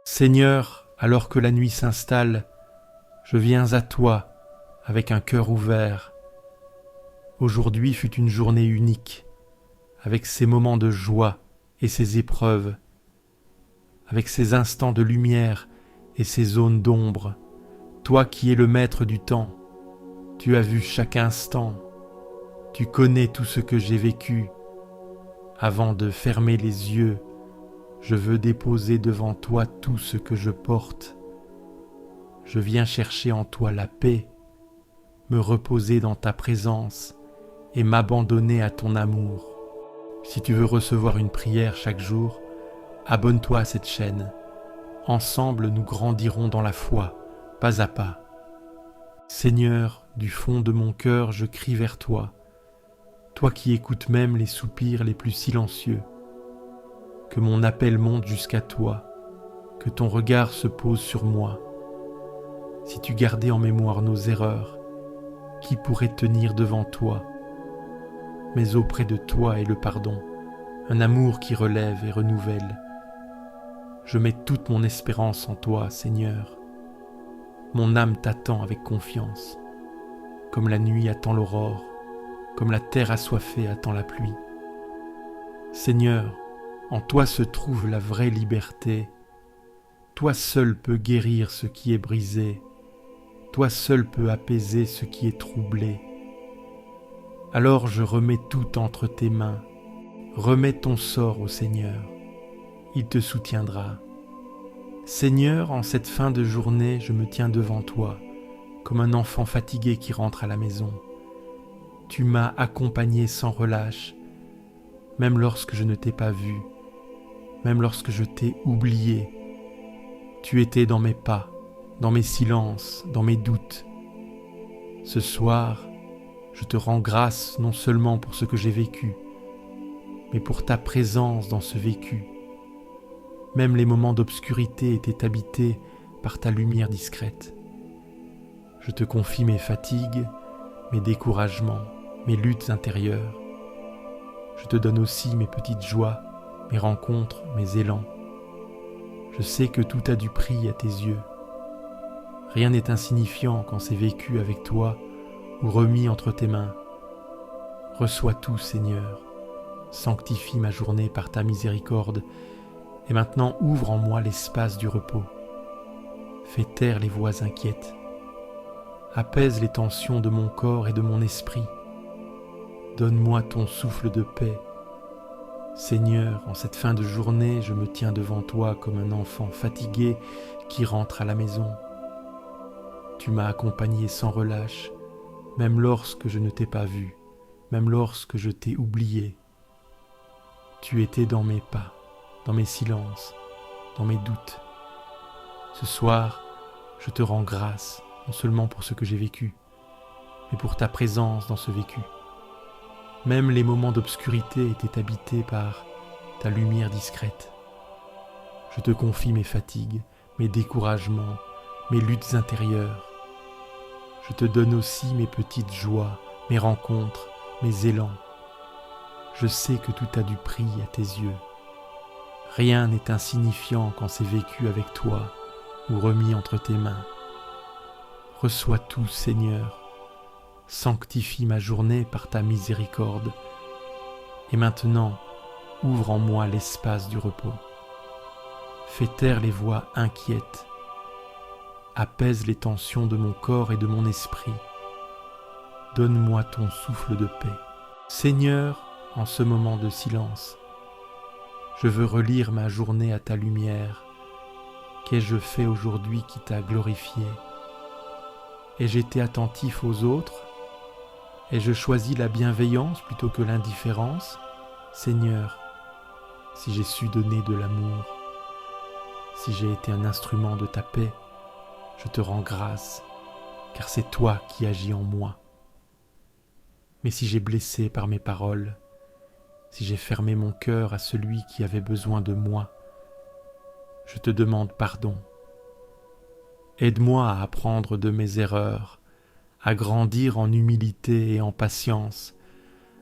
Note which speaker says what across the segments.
Speaker 1: Seigneur, alors que la nuit s'installe, je viens à toi avec un cœur ouvert. Aujourd'hui fut une journée unique, avec ses moments de joie et ses épreuves, avec ses instants de lumière et ses zones d'ombre. Toi qui es le maître du temps, tu as vu chaque instant, tu connais tout ce que j'ai vécu. Avant de fermer les yeux, je veux déposer devant toi tout ce que je porte. Je viens chercher en toi la paix, me reposer dans ta présence et m'abandonner à ton amour. Si tu veux recevoir une prière chaque jour, abonne-toi à cette chaîne. Ensemble, nous grandirons dans la foi, pas à pas. Seigneur, du fond de mon cœur, je crie vers toi, toi qui écoutes même les soupirs les plus silencieux. Que mon appel monte jusqu'à toi, que ton regard se pose sur moi. Si tu gardais en mémoire nos erreurs, qui pourrait tenir devant toi? Mais auprès de toi est le pardon, un amour qui relève et renouvelle. Je mets toute mon espérance en toi, Seigneur. Mon âme t'attend avec confiance, comme la nuit attend l'aurore, comme la terre assoiffée attend la pluie. Seigneur, en toi se trouve la vraie liberté. Toi seul peux guérir ce qui est brisé. Toi seul peux apaiser ce qui est troublé. Alors je remets tout entre tes mains. Remets ton sort au Seigneur. Il te soutiendra. Seigneur, en cette fin de journée, je me tiens devant toi, comme un enfant fatigué qui rentre à la maison. Tu m'as accompagné sans relâche, même lorsque je ne t'ai pas vu, même lorsque je t'ai oublié. Tu étais dans mes pas, dans mes silences, dans mes doutes. Ce soir, je te rends grâce non seulement pour ce que j'ai vécu, mais pour ta présence dans ce vécu. Même les moments d'obscurité étaient habités par ta lumière discrète. Je te confie mes fatigues, mes découragements, mes luttes intérieures. Je te donne aussi mes petites joies, mes rencontres, mes élans. Je sais que tout a du prix à tes yeux. Rien n'est insignifiant quand c'est vécu avec toi ou remis entre tes mains. Reçois tout, Seigneur. Sanctifie ma journée par ta miséricorde et maintenant ouvre en moi l'espace du repos. Fais taire les voix inquiètes. Apaise les tensions de mon corps et de mon esprit. Donne-moi ton souffle de paix. Seigneur, en cette fin de journée, je me tiens devant toi comme un enfant fatigué qui rentre à la maison. Tu m'as accompagné sans relâche, même lorsque je ne t'ai pas vu, même lorsque je t'ai oublié. Tu étais dans mes pas, dans mes silences, dans mes doutes. Ce soir, je te rends grâce, non seulement pour ce que j'ai vécu, mais pour ta présence dans ce vécu. Même les moments d'obscurité étaient habités par ta lumière discrète. Je te confie mes fatigues, mes découragements, mes luttes intérieures. Je te donne aussi mes petites joies, mes rencontres, mes élans. Je sais que tout a du prix à tes yeux. Rien n'est insignifiant quand c'est vécu avec toi ou remis entre tes mains. Reçois tout, Seigneur. Sanctifie ma journée par ta miséricorde. Et maintenant, ouvre en moi l'espace du repos. Fais taire les voix inquiètes. Apaise les tensions de mon corps et de mon esprit. Donne-moi ton souffle de paix. Seigneur, en ce moment de silence, je veux relire ma journée à ta lumière. Qu'ai-je fait aujourd'hui qui t'a glorifié? Ai-je été attentif aux autres? Ai-je choisi la bienveillance plutôt que l'indifférence? Seigneur, si j'ai su donner de l'amour, si j'ai été un instrument de ta paix, je te rends grâce, car c'est toi qui agis en moi. Mais si j'ai blessé par mes paroles, si j'ai fermé mon cœur à celui qui avait besoin de moi, je te demande pardon. Aide-moi à apprendre de mes erreurs, à grandir en humilité et en patience,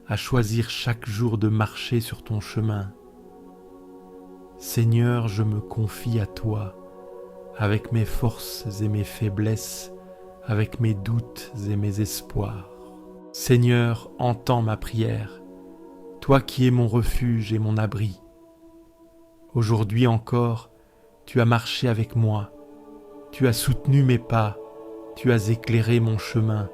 Speaker 1: à choisir chaque jour de marcher sur ton chemin. Seigneur, je me confie à toi, avec mes forces et mes faiblesses, avec mes doutes et mes espoirs. Seigneur, entends ma prière, toi qui es mon refuge et mon abri. Aujourd'hui encore, tu as marché avec moi, tu as soutenu mes pas, tu as éclairé mon chemin.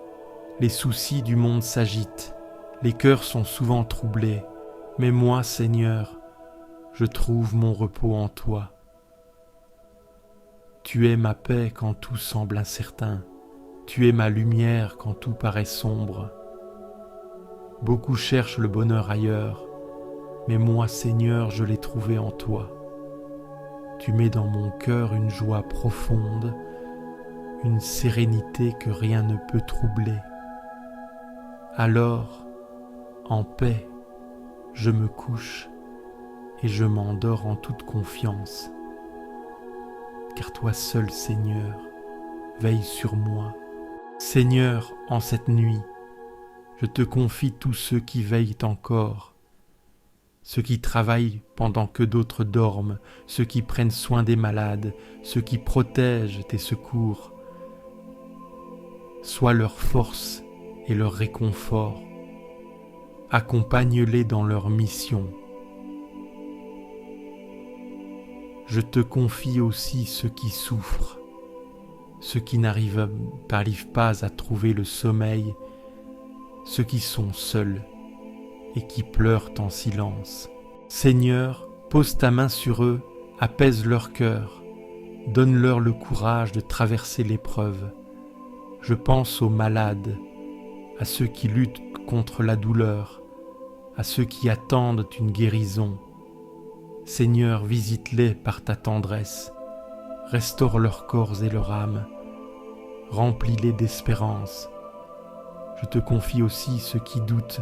Speaker 1: Les soucis du monde s'agitent, les cœurs sont souvent troublés, mais moi, Seigneur, je trouve mon repos en toi. Tu es ma paix quand tout semble incertain, tu es ma lumière quand tout paraît sombre. Beaucoup cherchent le bonheur ailleurs, mais moi, Seigneur, je l'ai trouvé en toi. Tu mets dans mon cœur une joie profonde, une sérénité que rien ne peut troubler. Alors, en paix, je me couche et je m'endors en toute confiance. Car toi seul, Seigneur, veille sur moi. Seigneur, en cette nuit, je te confie tous ceux qui veillent encore, ceux qui travaillent pendant que d'autres dorment, ceux qui prennent soin des malades, ceux qui protègent tes secours. Sois leur force et leur réconfort. Accompagne-les dans leur mission. Je te confie aussi ceux qui souffrent, ceux qui n'arrivent pas à trouver le sommeil, ceux qui sont seuls et qui pleurent en silence. Seigneur, pose ta main sur eux, apaise leur cœur, donne-leur le courage de traverser l'épreuve. Je pense aux malades, à ceux qui luttent contre la douleur, à ceux qui attendent une guérison. Seigneur, visite-les par ta tendresse, restaure leurs corps et leur âme, remplis-les d'espérance. Je te confie aussi ceux qui doutent,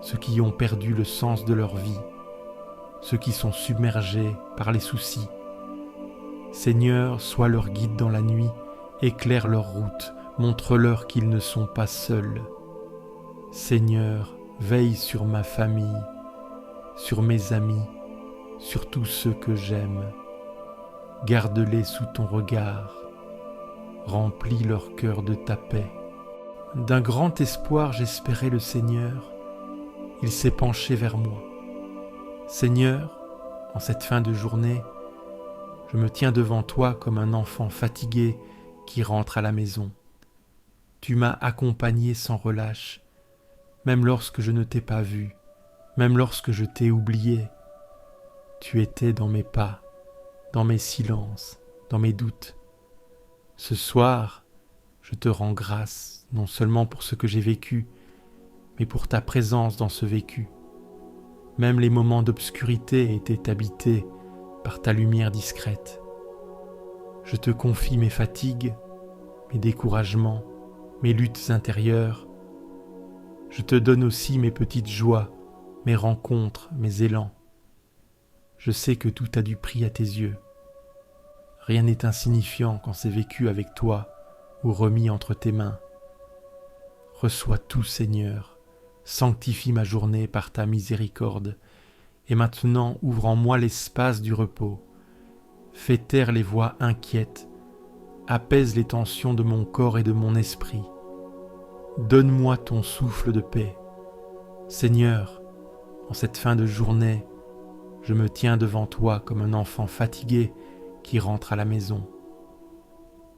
Speaker 1: ceux qui ont perdu le sens de leur vie, ceux qui sont submergés par les soucis. Seigneur, sois leur guide dans la nuit, éclaire leur route, montre-leur qu'ils ne sont pas seuls. Seigneur, veille sur ma famille, sur mes amis, sur tous ceux que j'aime. Garde-les sous ton regard, remplis leur cœur de ta paix. D'un grand espoir j'espérais le Seigneur, il s'est penché vers moi. Seigneur, en cette fin de journée, je me tiens devant toi comme un enfant fatigué qui rentre à la maison. Tu m'as accompagné sans relâche, même lorsque je ne t'ai pas vu, même lorsque je t'ai oublié. Tu étais dans mes pas, dans mes silences, dans mes doutes. Ce soir, je te rends grâce, non seulement pour ce que j'ai vécu, mais pour ta présence dans ce vécu. Même les moments d'obscurité étaient habités par ta lumière discrète. Je te confie mes fatigues, mes découragements, mes luttes intérieures. Je te donne aussi mes petites joies, mes rencontres, mes élans. Je sais que tout a du prix à tes yeux. Rien n'est insignifiant quand c'est vécu avec toi ou remis entre tes mains. Reçois tout, Seigneur, sanctifie ma journée par ta miséricorde, et maintenant ouvre en moi l'espace du repos. Fais taire les voix inquiètes, apaise les tensions de mon corps et de mon esprit. Donne-moi ton souffle de paix. Seigneur, en cette fin de journée, je me tiens devant toi comme un enfant fatigué qui rentre à la maison.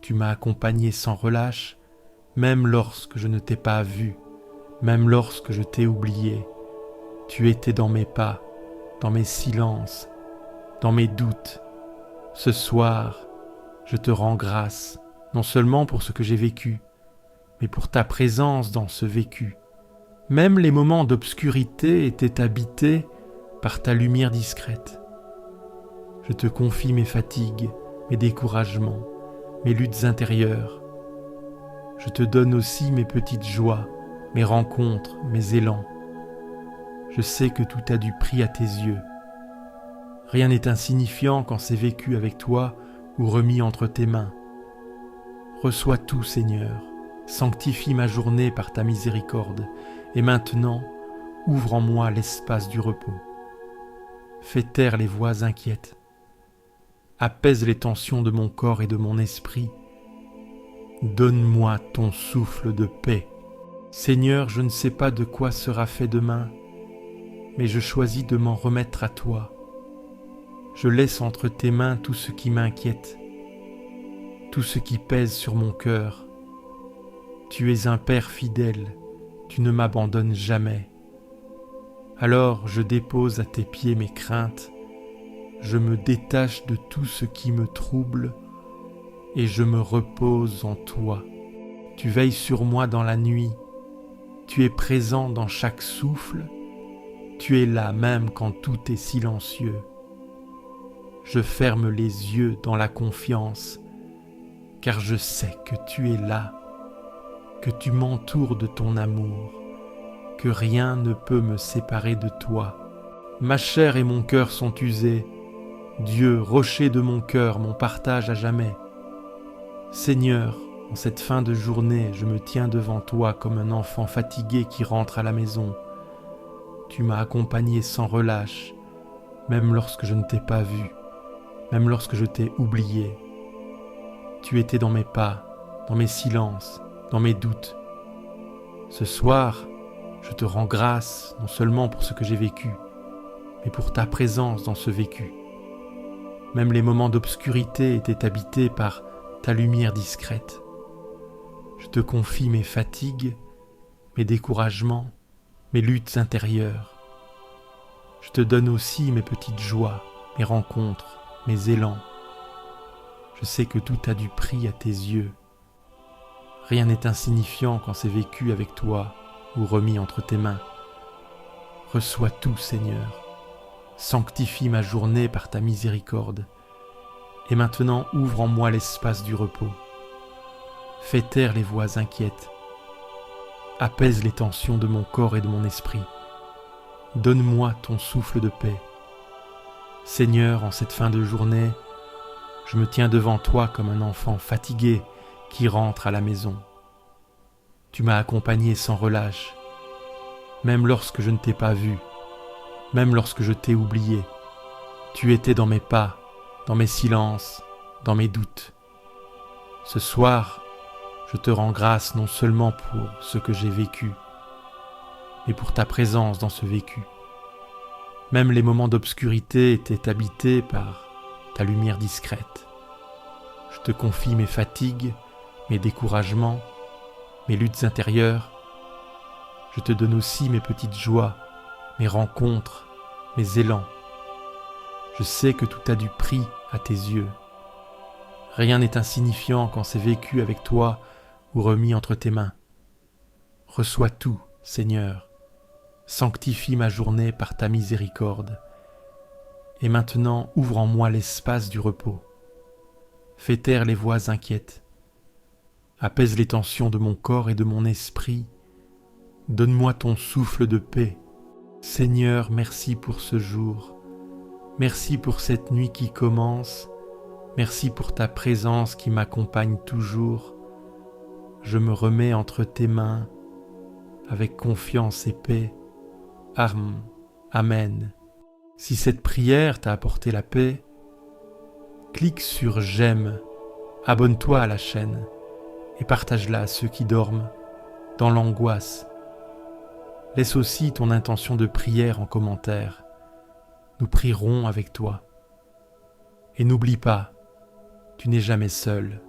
Speaker 1: Tu m'as accompagné sans relâche, même lorsque je ne t'ai pas vu, même lorsque je t'ai oublié. Tu étais dans mes pas, dans mes silences, dans mes doutes. Ce soir, je te rends grâce, non seulement pour ce que j'ai vécu, mais pour ta présence dans ce vécu. Même les moments d'obscurité étaient habités par ta lumière discrète. Je te confie mes fatigues, mes découragements, mes luttes intérieures. Je te donne aussi mes petites joies, mes rencontres, mes élans. Je sais que tout a du prix à tes yeux. Rien n'est insignifiant quand c'est vécu avec toi ou remis entre tes mains. Reçois tout, Seigneur, sanctifie ma journée par ta miséricorde, et maintenant, ouvre en moi l'espace du repos. Fais taire les voix inquiètes. apaise les tensions de mon corps et de mon esprit. Donne-moi ton souffle de paix. Seigneur, je ne sais pas de quoi sera fait demain, mais je choisis de m'en remettre à toi. Je laisse entre tes mains tout ce qui m'inquiète, tout ce qui pèse sur mon cœur. Tu es un Père fidèle, tu ne m'abandonnes jamais. Alors je dépose à tes pieds mes craintes, je me détache de tout ce qui me trouble et je me repose en toi. Tu veilles sur moi dans la nuit, tu es présent dans chaque souffle, tu es là même quand tout est silencieux. Je ferme les yeux dans la confiance, car je sais que tu es là, que tu m'entoures de ton amour, que rien ne peut me séparer de toi. Ma chair et mon cœur sont usés, Dieu, rocher de mon cœur, mon partage à jamais. Seigneur, en cette fin de journée, je me tiens devant toi comme un enfant fatigué qui rentre à la maison. Tu m'as accompagné sans relâche, même lorsque je ne t'ai pas vu, même lorsque je t'ai oublié. Tu étais dans mes pas, dans mes silences, dans mes doutes. Ce soir, je te rends grâce non seulement pour ce que j'ai vécu, mais pour ta présence dans ce vécu. Même les moments d'obscurité étaient habités par ta lumière discrète. Je te confie mes fatigues, mes découragements, mes luttes intérieures. Je te donne aussi mes petites joies, mes rencontres, mes élans. Je sais que tout a du prix à tes yeux. Rien n'est insignifiant quand c'est vécu avec toi ou remis entre tes mains. Reçois tout, Seigneur. Sanctifie ma journée par ta miséricorde. Et maintenant ouvre en moi l'espace du repos. Fais taire les voix inquiètes. Apaise les tensions de mon corps et de mon esprit. Donne-moi ton souffle de paix. Seigneur, en cette fin de journée, je me tiens devant toi comme un enfant fatigué qui rentre à la maison. Tu m'as accompagné sans relâche, même lorsque je ne t'ai pas vu, même lorsque je t'ai oublié. Tu étais dans mes pas, dans mes silences, dans mes doutes. Ce soir, je te rends grâce non seulement pour ce que j'ai vécu, mais pour ta présence dans ce vécu. Même les moments d'obscurité étaient habités par ta lumière discrète. Je te confie mes fatigues, mes découragements, mes luttes intérieures. Je te donne aussi mes petites joies, mes rencontres, mes élans. Je sais que tout a du prix à tes yeux. Rien n'est insignifiant quand c'est vécu avec toi ou remis entre tes mains. Reçois tout, Seigneur. Sanctifie ma journée par ta miséricorde. Et maintenant, ouvre en moi l'espace du repos. Fais taire les voix inquiètes. Apaise les tensions de mon corps et de mon esprit. Donne-moi ton souffle de paix. Seigneur, merci pour ce jour. Merci pour cette nuit qui commence. Merci pour ta présence qui m'accompagne toujours. Je me remets entre tes mains avec confiance et paix. Amen. Si cette prière t'a apporté la paix, clique sur j'aime, abonne-toi à la chaîne et partage-la à ceux qui dorment dans l'angoisse. Laisse aussi ton intention de prière en commentaire. Nous prierons avec toi. Et n'oublie pas, tu n'es jamais seul.